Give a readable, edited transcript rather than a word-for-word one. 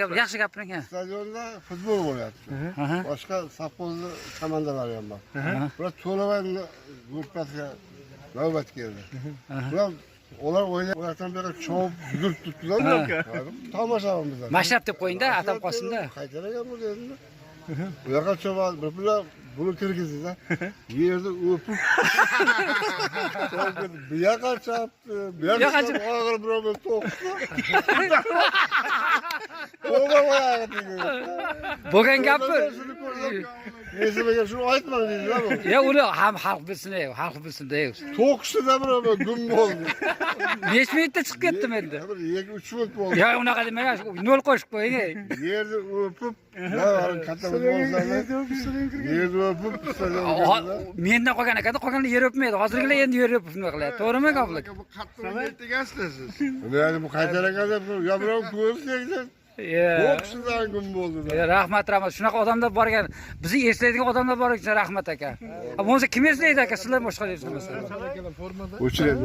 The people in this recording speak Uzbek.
gap, yaxshi gapiring ha. Stadionda futbol bo'lyapti. Boshqa savxozli komandalar ham bor. Bular to'lavanni guruhga navbat keldi. Ular o'ynab, ulardan beri chop yugurib turibdilar. Tomoshabimiz. Mashrab deb qo'ying-da, atam qolsin-da. Qaytaragan bu endi. Ularga cho'val, bular buni kirgizdi-da. Yerda o'pib. Bu yoqqa chapdi, bu yoqqa og'ir birovga to'qdi. Bo'lgan gapni Esimaga shuni aytmang deydilar. Ya uni ham xalq bilsin, xalq bilsin-da. To'qishda birovga gum bo'ldi. Necha minutda chiqib ketdim endi. 2-3 minut bo'ldi. Ya unaqa demang, nol qo'shib qo'ying. Yerda o'pib, katta bo'lsanlar. Yerda o'pib, mendan qolgan ekan, qolganlar yer o'pmaydi. Hozirgilar endi yer o'pib nima qiladi? To'g'rimi gaplar? Bu qattiq degansizlar siz. Uni bu qaytaragan deb, ya birov ko'rsanglar. O'qishdan gum bo'ldi. Rahmat. Shunaqa odamlar bor ekan. Bizni eslaydigan odamlar bor ekan, rahmat aka. Bo'lmasa kim eslaydi aka? Sizlar boshqa deb so'rasangiz. O'chiradi.